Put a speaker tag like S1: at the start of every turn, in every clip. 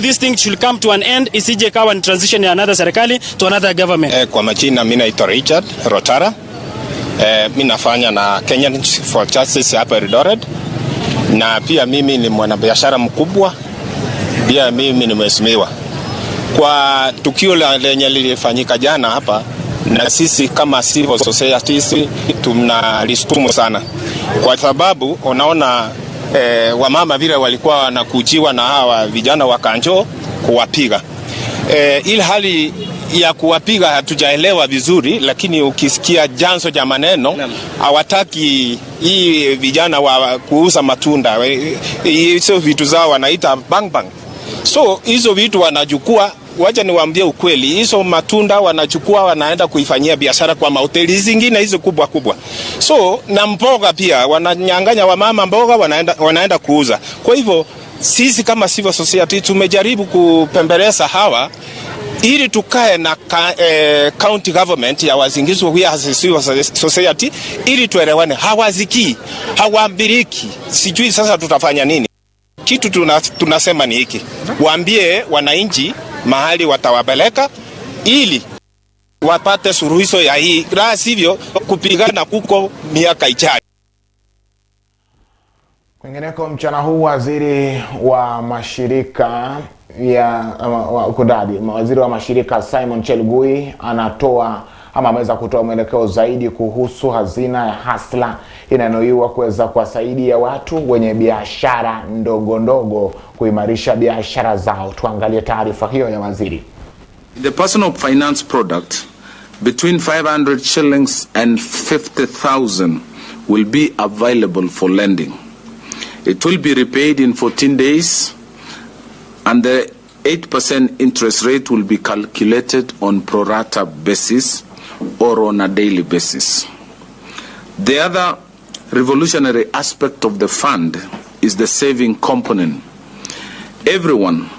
S1: This thing should come to an end, isije kawa ni transition ya another serikali to another government.
S2: Kwa majina mimi naitwa Richard Rotara. Mimi nafanya na Kenyans for Justice hapa Eldoret. Na pia mimi ni mwanabiashara mkubwa. Pia mimi ni mheshimiwa. Kwa tukio lenye lilifanyika jana hapa, na sisi kama civil society tunalistumu sana. Kwa sababu unaona wamama vile walikuwa wanakujiwa na hawa vijana wa Kanjo kuwapiga. Ili hali ya kuwapiga hatujaelewa vizuri, lakini ukisikia janzo ja maneno hawataki hii vijana wa kuuza matunda, hizo vitu zao wanaita bang bang. So hizo vitu wanachukua, wacha niwaambie ukweli, hizo matunda wanachukua wanaenda kuifanyia biashara kwa mahoteli zingine hizo kubwa kubwa. So na mboga pia wananyang'anya wamama mboga wanaenda kuuza. Kwa hivyo sisi kama civil society tumejaribu kupembeleza hawa ili tukae na county government ya wazingizwa we as civil society ili tuelewane. Hawaziki, hawaambiriki. Sijui sasa tutafanya nini. Kitu tunasema ni hiki. Waambie wananchi mahali watawapeleka ili wapate suluhisho ya hii. La sivyo kupigana kuko miaka ijayo.
S3: Kwingineko mchana huu waziri wa mashirika waziri wa mashirika Simon Chelugui ameweza kutoa mwelekeo zaidi kuhusu hazina ya hasla inayoiwa kuweza kuwasaidia watu wenye biashara ndogo ndogo kuimarisha biashara zao. Tuangalie taarifa hiyo ya waziri.
S4: The personal finance product between 500 shillings and 50,000 will be available for lending. It will be repaid in 14 days and the 8% interest rate will be calculated on pro rata basis or on a daily basis. The other revolutionary aspect of the fund is the saving component. Everyone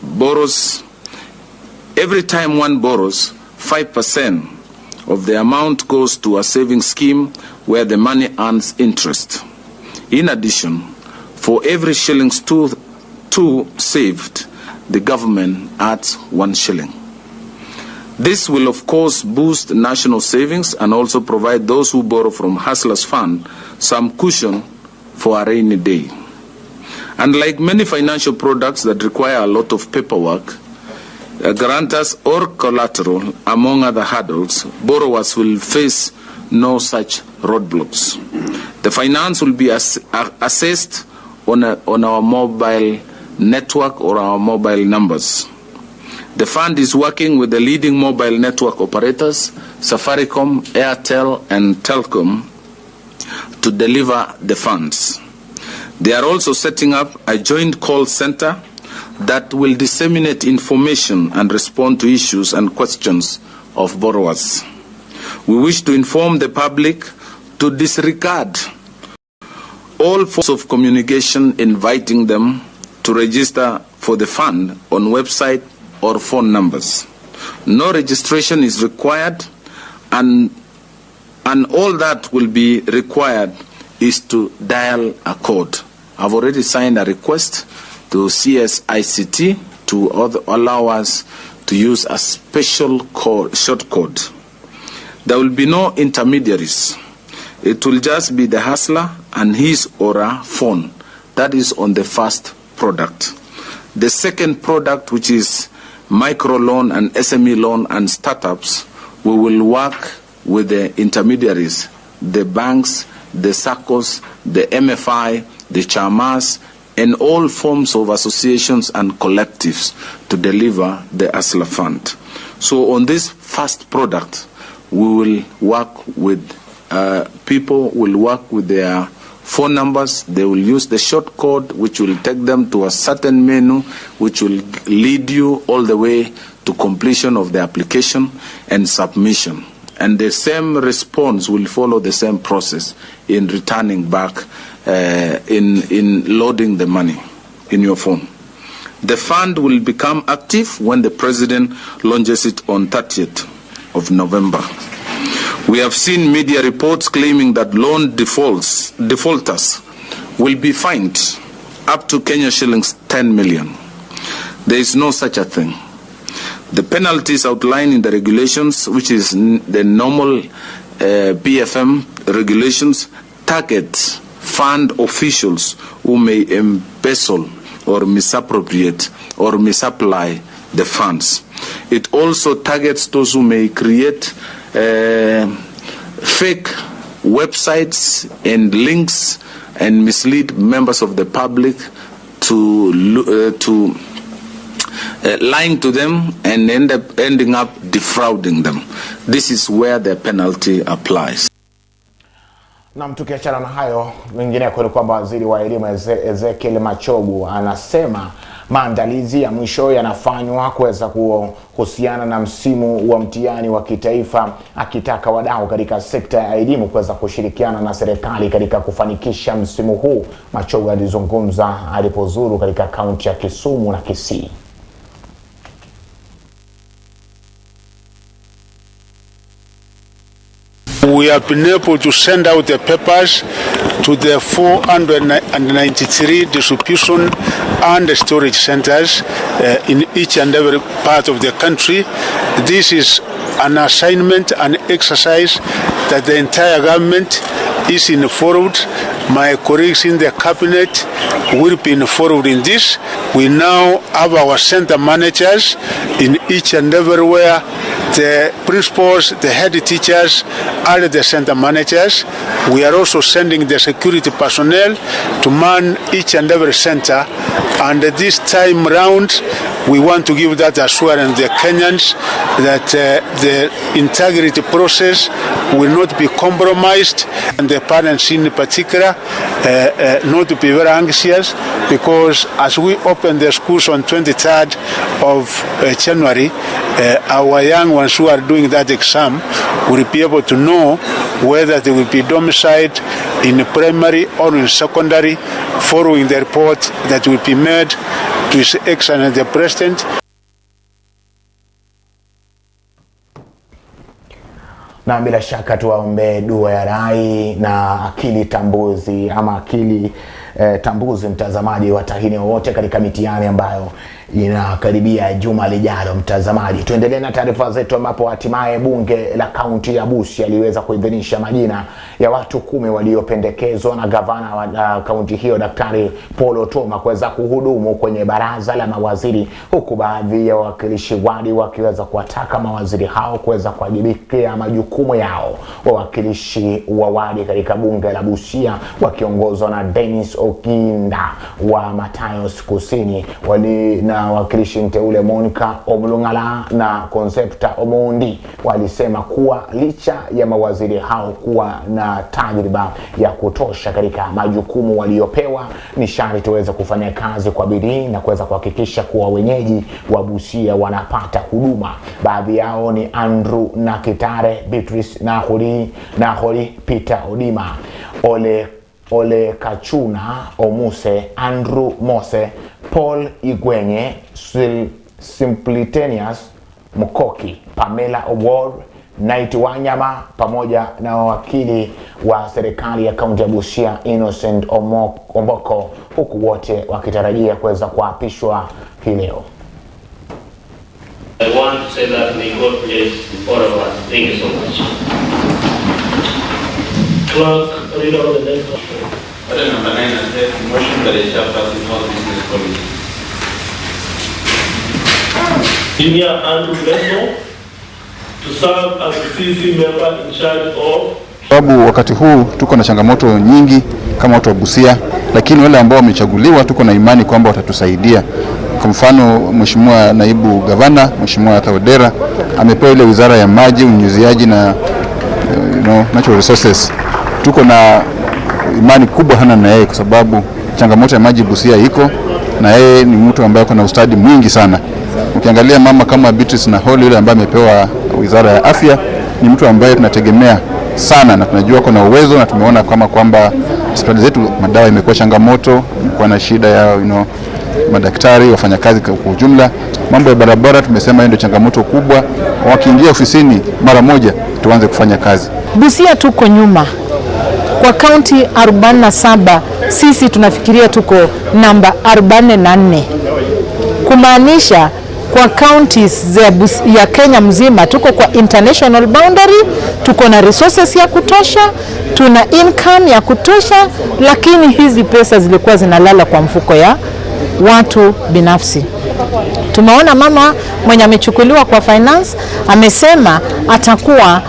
S4: borrows, every time one borrows, 5% of the amount goes to a saving scheme where the money earns interest. In addition, for every shillings two saved, the government adds 1 shilling. This will of course boost national savings and also provide those who borrow from Hustlers Fund some cushion for a rainy day. Unlike many financial products that require a lot of paperwork, guarantors or collateral, among other hurdles, borrowers will face no such roadblocks. The finance will be assessed on our mobile network or our mobile numbers. The fund is working with the leading mobile network operators, Safaricom, Airtel, and Telcom, to deliver the funds. They are also setting up a joint call center that will disseminate information and respond to issues and questions of borrowers. We wish to inform the public to disregard all forms of communication inviting them to register for the fund on website or phone numbers. No registration is required, and all that will be required is to dial a code. I've already signed a request to CSICT to allow us to use a special code, short code. There will be no intermediaries. It will just be the hustler and his or her phone. That is on the first product. The second product, which is micro loan and SME loan and startups, we will work with the intermediaries, the banks, the SACCOs, the MFI, the chamas, and all forms of associations and collectives to deliver the Hustler Fund. So on this first product, we will work with people, will work with their phone numbers. They will use the short code, which will take them to a certain menu, which will lead you all the way to completion of the application and submission. And the same response will follow the same process in returning back, in loading the money in your phone. The fund will become active when the President launches it on 30th of November. We have seen media reports claiming that loan defaulters will be fined up to Kenya shillings 10 million. There is no such a thing. The penalties outlined in the regulations, which is the normal PFM regulations, targets fund officials who may embezzle or misappropriate or misapply the funds. It also targets those who may create fake websites and links and mislead members of the public to lying to them and ending up defrauding them. This is where the penalty applies.
S3: Na tukiachana na hayo mengine kwa kwamba waziri wa elimu Ezekiel Machogu anasema maandalizi ya mwisho yanafanywa kuweza kuhusiana na msimu wa mtihani wa kitaifa, akitaka wadau katika sekta ya elimu kuweza kushirikiana na serikali katika kufanikisha msimu huu. Machogu alizungumza alipozuru katika kaunti ya Kisumu na Kisii.
S5: We have been able to send out the papers to the 493 distribution and storage centers in each and every part of the country. This is an assignment, an exercise that the entire government is involved. My colleagues in the cabinet will be involved in this. We now have our center managers in each and everywhere. The principals, the head teachers are the center managers. We are also sending the security personnel to man each and every center. And this time round, we want to give that assurance to the Kenyans that the integrity process will not be compromised, and the parents in particular not to be very anxious, because as we open the schools on 23rd of January, our young ones who are doing that exam will be able to know whether they will be domiciled in primary or in secondary, following the report that will be made to His Excellency the President.
S3: Na bila shaka tuwaombe dua ya rai na akili tambuzi ama akili tambuzi mtazamaji wa tahini wote katika mitihani ambayo inakaribia juma lijalo. Mtazamaji, tuendelee na taarifa zetu ambapo hatimaye bunge la kaunti ya Busia liweza kuidhinisha majina ya watu 10 waliopendekezwa na gavana wa kaunti hiyo Daktari Paul Otuoma kuweza kuhudumu kwenye baraza la mawaziri, huku baadhi ya wawakilishi wadi wakiweza kuwataka mawaziri hao kuweza kuwajibikia majukumu yao. Wawakilishi wa wadi katika bunge la Busia wakiongozwa na Dennis Okinda wa Matayos Kusini na wakilishi mteule Monica Omlungala na Concepta Omondi walisema kuwa licha ya mawaziri hao kuwa na tajriba ya kutosha katika majukumu waliopewa, ni sharti tuweze kufanya kazi kwa bidii na kuweza kuhakikisha kuwa wenyeji wa Busia wanapata huduma. Baadhi yao ni Andrew Nakitare, Beatrice Nahori, Peter Odima, Ole Kachuna Omuse, Andrew Mose, Paul Igwenye, Simplitenius Mukoki, Pamela Award, Night Wanyama, pamoja na wakili wa serikali ya kaunti ya Busia Innocent Omboko, huku wote wakitarajia kuweza kuapishwa hii leo.
S6: I want to say that may God bless all of us. Thank you so much. Clerk, read out the next one.
S7: Item number 9 is the motion that is chairperson of business committee.
S6: Junior Andrew Leso to serve as the CC member in charge of.
S8: Sababu wakati huu tuko na changamoto nyingi kama watu wa Busia, lakini wale ambao wamechaguliwa tuko na imani kwamba watatusaidia. Kwa mfano, Mheshimiwa Naibu Gavana, Mheshimiwa Thawadera amepewa ile wizara ya maji, unyunyiziaji na natural resources. Tuko na imani kubwa sana na yeye kwa sababu changamoto ya maji Busia iko, na yeye ni mtu ambaye kuna ustadi mwingi sana. Ukiangalia mama kama Beatrice Nahori yule ambaye amepewa wizara ya afya, ni mtu ambaye tunategemea sana na tunajua kuna uwezo, na tumeona kama kwamba hospitali zetu madawa imekuwa changamoto, kwa na shida ya madaktari, wafanyakazi kwa ujumla. Mambo ya barabara tumesema hiyo ndio changamoto kubwa. Wakiingia ofisini mara moja tuanze kufanya kazi.
S9: Busia tuko nyuma. Kwa kaunti 47 sisi tunafikiria tuko namba 44. kumaanisha kwa counties ya Kenya mzima tuko kwa international boundary, tuko na resources ya kutosha, tuna income ya kutosha, lakini hizi pesa zilikuwa zinalala kwa mfuko ya watu binafsi. Tumeona mama mwenye amechukuliwa kwa finance amesema atakuwa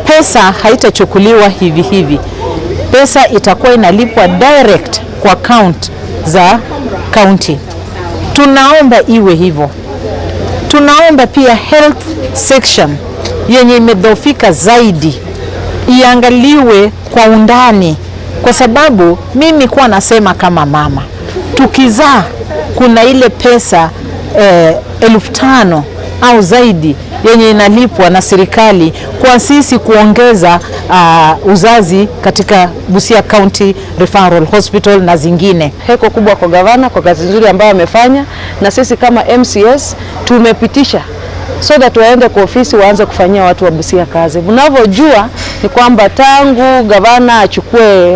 S9: pesa haitachukuliwa hivi hivi. Pesa itakuwa inalipwa direct kwa account za county. Tunaomba iwe hivyo. Tunaomba pia health section yenye imedhoofika zaidi iangaliwe kwa undani, kwa sababu mimi kwa nasema kama mama, tukizaa kuna ile pesa 5,000 au zaidi yenye inalipwa na serikali kwa sisi kuongeza uzazi katika Busia County Referral Hospital na zingine.
S10: Heko kubwa kwa gavana kwa kazi nzuri ambayo amefanya, na sisi kama MCS tumepitisha so that waende kwa ofisi waanze kufanyia watu wa Busia kazi. Mnavyojua ni kwamba tangu gavana achukue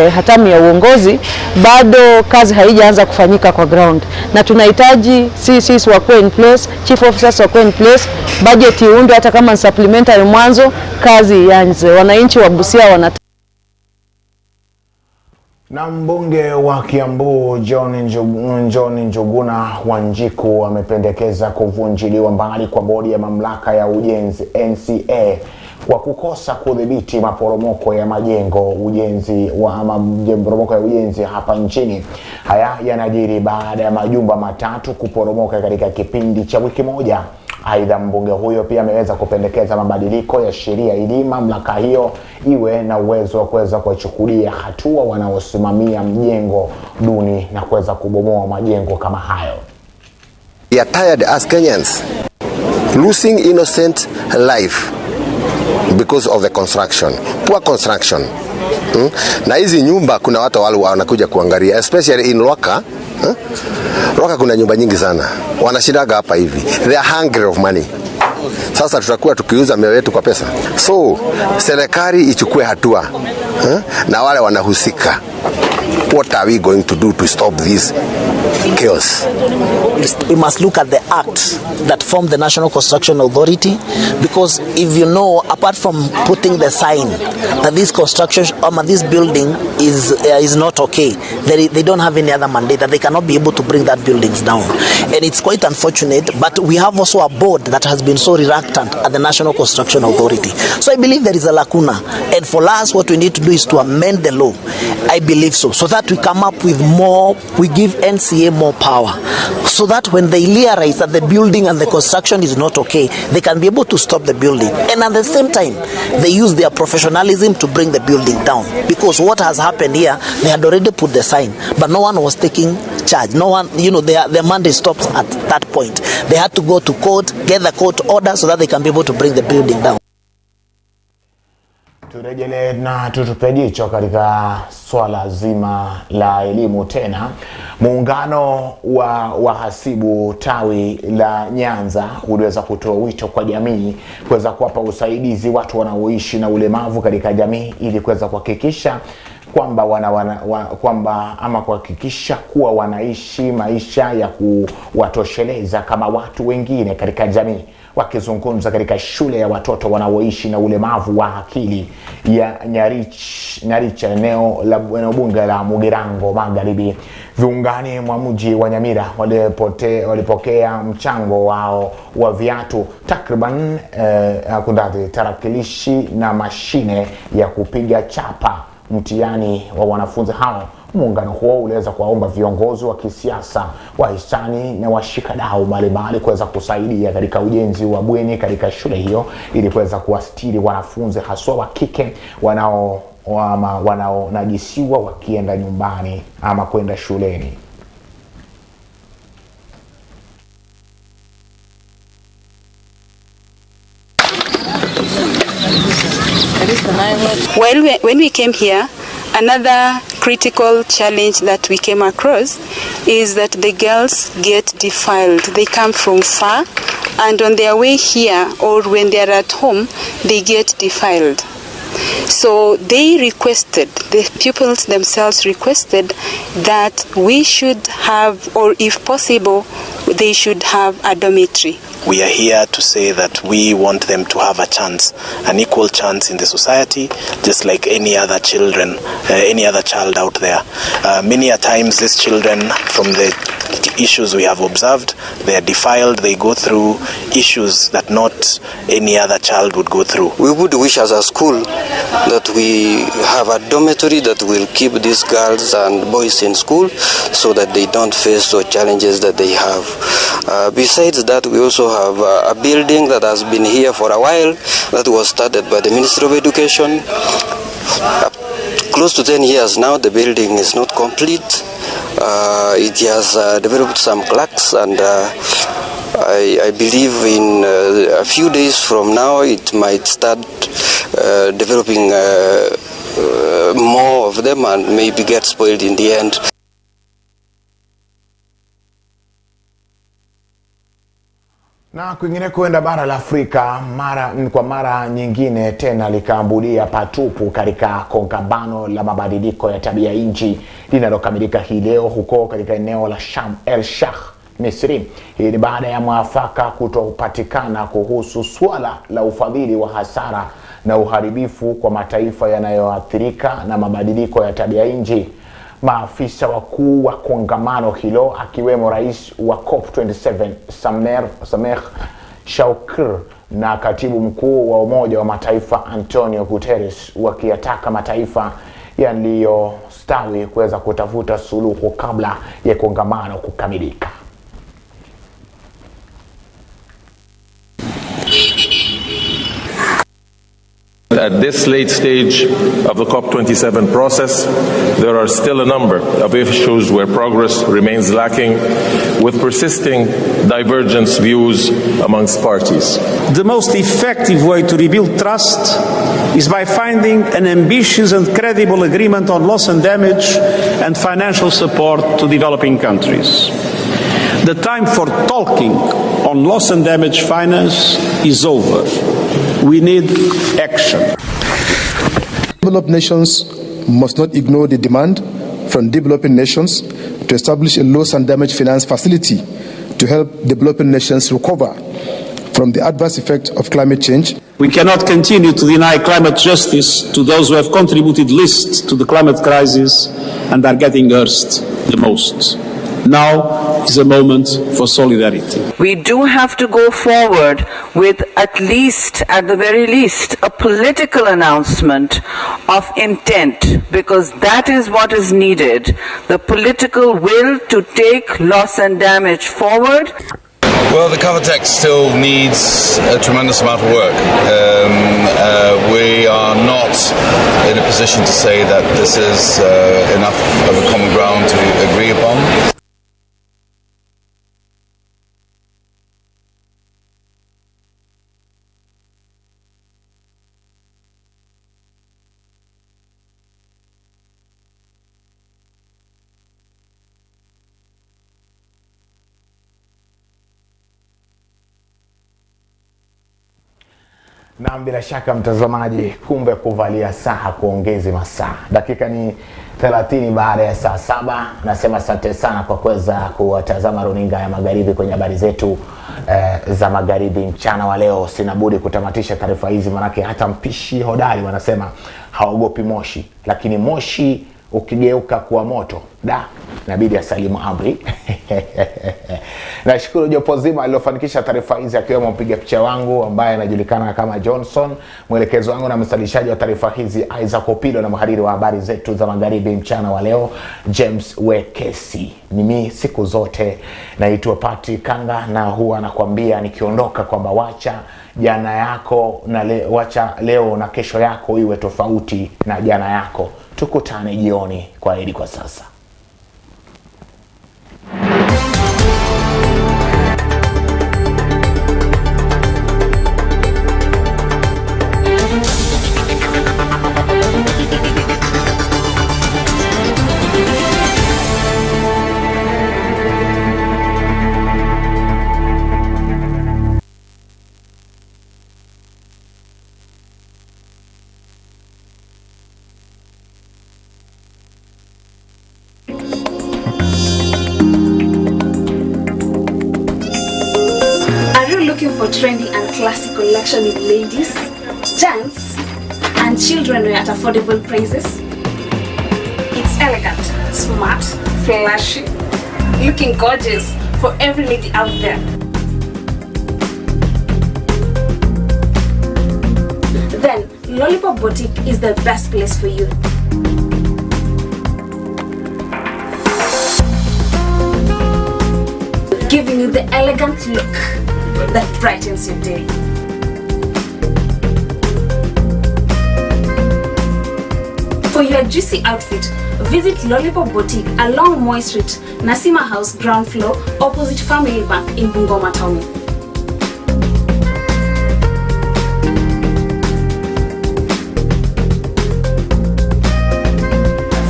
S10: hatamu ya uongozi bado kazi haijaanza kufanyika kwa ground, na tunahitaji CCs wako in place, chief officers wako in place, budget iundwe hata kama supplementary mwanzo, kazi ianze. Wananchi wa Busia wanataka.
S3: Na mbunge wa Kiambu John Njuguna Wanjiku amependekeza kuvunjiliwa mbali kwa bodi ya mamlaka ya ujenzi NCA kwa kukosa kudhibiti maporomoko ya ujenzi hapa nchini. Haya yanajiri baada ya majumba matatu kuporomoka katika kipindi cha wiki moja. Aidha, mbunge huyo pia ameweza kupendekeza mabadiliko ya sheria ili mamlaka hiyo iwe na uwezo wa kuweza kuchukulia hatua wanaosimamia mjengo duni na kuweza kubomoa majengo kama hayo.
S11: We are tired as Kenyans losing innocent life because of the construction, poor construction. Na hizi nyumba kuna watu wale wanakuja kuangalia, especially in Roka. Roka kuna nyumba nyingi sana. Wanashindaga hapa hivi. They are hungry of money. Sasa tutakuwa tukiuza mioyo yetu kwa pesa. So, serikali ichukue hatua na wale wanahusika. What are we going to do to stop this chaos?
S12: We must look at the act that formed the National Construction Authority, because if you know, apart from putting the sign that this construction this building is not okay, they don't have any other mandate, that they cannot be able to bring that buildings down. And it's quite unfortunate, but we have also a board that has been so reluctant at the National Construction Authority. So I believe there is a lacuna, and for us what we need to do is to amend the law. I believe so that we come up with more, we give NCA more power, so that when they realize that the building and the construction is not okay, they can be able to stop the building, and at the same time they use their professionalism to bring the building down. Because what has happened here, they had already put the sign, but no one was taking charge. No one, their mandate stops at that point. They had to go to court, get the court order so that they can be able to bring the building down.
S3: Turejele na tutupe jicho katika swala zima la elimu tena. Muungano wa wahasibu tawi la Nyanza uliweza kutoa wito kwa jamii kuweza kuwapa usaidizi watu wanaoishi na ulemavu katika jamii ili kuweza kuhakikisha kuhakikisha kuwa wanaishi maisha ya kuwatosheleza kama watu wengine katika jamii. Wakizungumza katika shule ya watoto wanaoishi na ulemavu wa akili ya Nyaricha, eneo bunge la Mugirango Magharibi, viungani mwa mji wa Nyamira, walipokea mchango wao wa viatu takriban tarakilishi na mashine ya kupiga chapa mtihani wa wanafunzi hao. Muungano huo uliweza kuwaomba viongozi wa kisiasa, wahisani na washikadau mbalimbali kuweza kusaidia katika ujenzi wa bweni katika shule hiyo ili kuweza kuwastiri wanafunzi haswa wa kike wanaonajisiwa wakienda nyumbani ama kwenda shuleni.
S13: When we came here, another critical challenge that we came across is that the girls get defiled. They come from far, and on their way here or when they are at home, they get defiled. So they requested, the pupils themselves requested that we should have, or if possible, they should have a dormitory.
S14: We are here to say that we want them to have a chance, an equal chance in the society, just like any other children, any other child out there. Many a times these children, from the issues we have observed, they are defiled, they go through issues that not any other child would go through.
S15: We would wish as a school that we have a dormitory that will keep these girls and boys in school so that they don't face those challenges that they have. Besides that, we also have a building that has been here for a while that was started by the Ministry of Education. Close to 10 years now, the building is not complete. It has developed some cracks, and I believe in a few days from now it might start developing more of them and maybe get spoiled in the end.
S3: Na kwingine kwenda bara la Afrika kwa mara nyingine tena likaambulia patupu katika kongamano la mabadiliko ya tabia nchi linalokamilika hii leo huko katika eneo la Sharm el Sheikh, Misri. Hii ni baada ya mwafaka kutopatikana kuhusu swala la ufadhili wa hasara na uharibifu kwa mataifa yanayoathirika na mabadiliko ya tabia nchi. Maafisa wakuu wa kongamano hilo akiwemo rais wa COP27 Sameh Shoukry na katibu mkuu wa Umoja wa Mataifa Antonio Guterres wakiyataka mataifa yaliyostawi kuweza kutafuta suluhu kabla ya kongamano kukamilika.
S16: At this late stage of the COP27 process, there are still a number of issues where progress remains lacking, with persisting divergent views amongst parties.
S17: The most effective way to rebuild trust is by finding an ambitious and credible agreement on loss and damage and financial support to developing countries. The time for talking on loss and damage finance is over. We need action.
S18: Developed nations must not ignore the demand from developing nations to establish a loss and damage finance facility to help developing nations recover from the adverse effects of climate change.
S17: We cannot continue to deny climate justice to those who have contributed least to the climate crisis and are getting hurt the most. Now is a moment for solidarity.
S19: We do have to go forward with at the very least, a political announcement of intent, because that is what is needed. The political will to take loss and damage forward.
S20: Well, the cover text still needs a tremendous amount of work. We are not in a position to say that this is enough of a common ground to agree upon.
S3: Na bila shaka mtazamaji, kumbe kuvalia saa kuongezi masaa. Dakika ni 30 baada ya saa 7. Nasema asante sana kwa kuweza kuwatazama runinga ya Magharibi kwenye habari zetu za Magharibi mchana wa leo. Sina budi kutamatisha taarifa hizi, manake hata mpishi hodari wanasema haogopi moshi, lakini moshi ukigeuka kuwa moto inabidi asalimu amri. Nashukuru jopo zima alilofanikisha taarifa hizi, akiwemo mpiga picha wangu ambaye anajulikana kama Johnson, mwelekezo wangu na msalishaji wa taarifa hizi Isaac Opilo, na mhariri wa habari zetu za Magharibi mchana wa leo James Wekesi. Mimi siku zote naitwa Pati Kanga, na huwa nakwambia nikiondoka kwamba wacha jana yako na wacha leo na kesho yako iwe tofauti na jana yako. Tukutane jioni. Kwaheri kwa sasa.
S21: Looking for trendy and classic collection in ladies, gents, and children at affordable prices? It's elegant, smart, flashy, looking gorgeous for every lady out there. Then Lollipop Boutique is the best place for you. Giving you the elegant look that brightens your day. For your juicy outfit, visit Lollipop Boutique along Moi Street, Nasima House, ground floor, opposite Family Bank in Bungoma Town.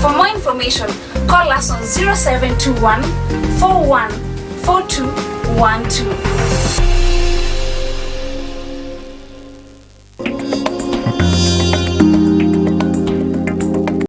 S21: For more information, call us on 0721 414212.